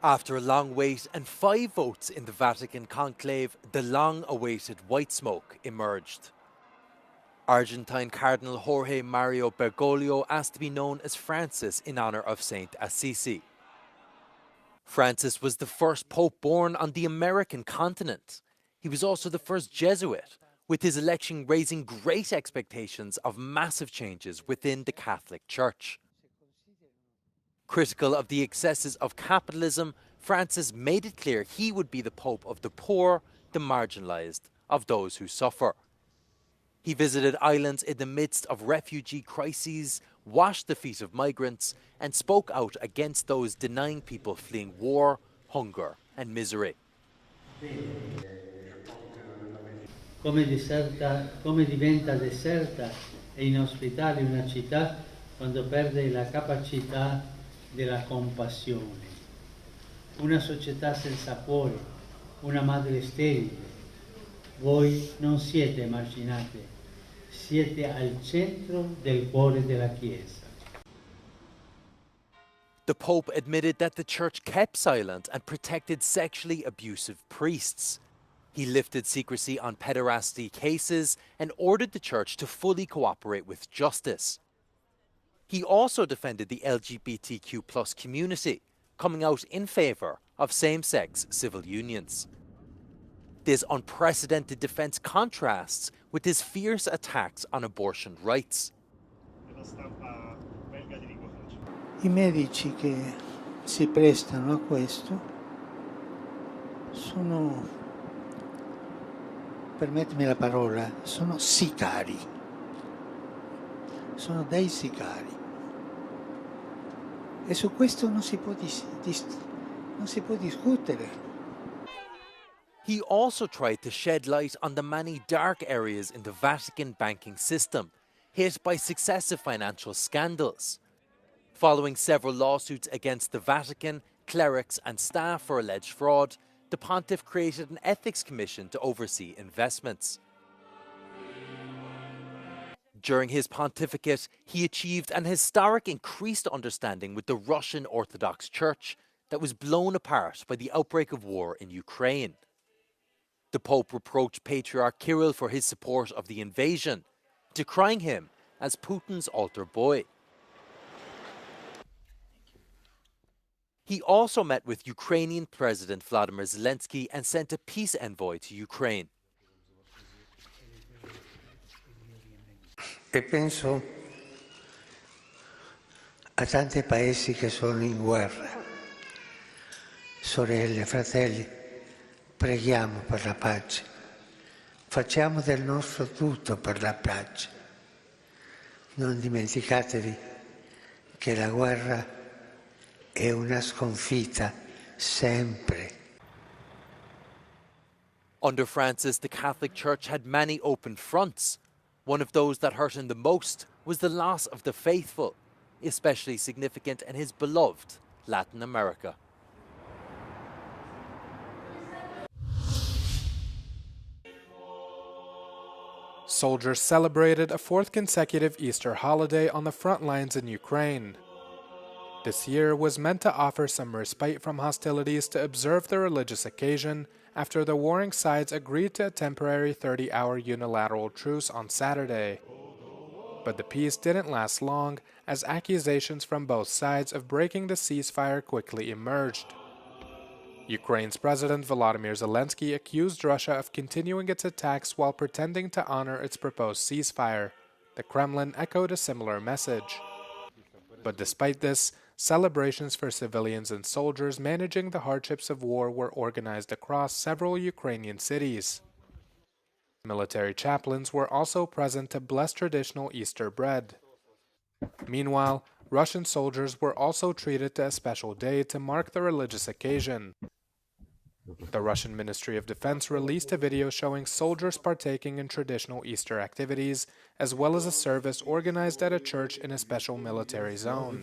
After a long wait and 5 votes in the Vatican conclave, the long-awaited white smoke emerged. Argentine Cardinal Jorge Mario Bergoglio asked to be known as Francis in honour of Saint Assisi. Francis was the first pope born on the American continent. He was also the first Jesuit, with his election raising great expectations of massive changes within the Catholic Church. Critical of the excesses of capitalism, Francis made it clear he would be the pope of the poor, the marginalised, of those who suffer. He visited islands in the midst of refugee crises, washed the feet of migrants, and spoke out against those denying people fleeing war, hunger, and misery. Come diventa deserta e inospitale una città quando perde la capacità della compassione. Una società senza cuore, una madre sterile. Voi non siete emarginate, siete al centro del cuore della Chiesa. The Pope admitted that the Church kept silent and protected sexually abusive priests. He lifted secrecy on pederasty cases and ordered the Church to fully cooperate with justice. He also defended the LGBTQ+ community, coming out in favour of same-sex civil unions. This unprecedented defence contrasts with his fierce attacks on abortion rights. I medici che si prestano a questo sono, permettimi la parola, sono sicari. Sono dei sicari. E su questo non si può discutere. He also tried to shed light on the many dark areas in the Vatican banking system, hit by successive financial scandals. Following several lawsuits against the Vatican, clerics and staff for alleged fraud, the pontiff created an ethics commission to oversee investments. During his pontificate, he achieved an historic increased understanding with the Russian Orthodox Church that was blown apart by the outbreak of war in Ukraine. The Pope reproached Patriarch Kirill for his support of the invasion, decrying him as Putin's altar boy. He also met with Ukrainian President Vladimir Zelensky and sent a peace envoy to Ukraine. E penso a tanti paesi che sono in guerra. Sorelle, fratelli, preghiamo per la pace. Facciamo del nostro tutto per la pace. Non dimenticatevi che la guerra è una sconfitta sempre. Under Francis, the Catholic Church had many open fronts. One of those that hurt him the most was the loss of the faithful, especially significant in his beloved Latin America. Soldiers celebrated a 4th consecutive Easter holiday on the front lines in Ukraine. This year was meant to offer some respite from hostilities to observe the religious occasion after the warring sides agreed to a temporary 30-hour unilateral truce on Saturday. But the peace didn't last long, as accusations from both sides of breaking the ceasefire quickly emerged. Ukraine's President Volodymyr Zelensky accused Russia of continuing its attacks while pretending to honor its proposed ceasefire. The Kremlin echoed a similar message. But despite this, celebrations for civilians and soldiers managing the hardships of war were organized across several Ukrainian cities. Military chaplains were also present to bless traditional Easter bread. Meanwhile, Russian soldiers were also treated to a special day to mark the religious occasion. The Russian Ministry of Defense released a video showing soldiers partaking in traditional Easter activities, as well as a service organized at a church in a special military zone.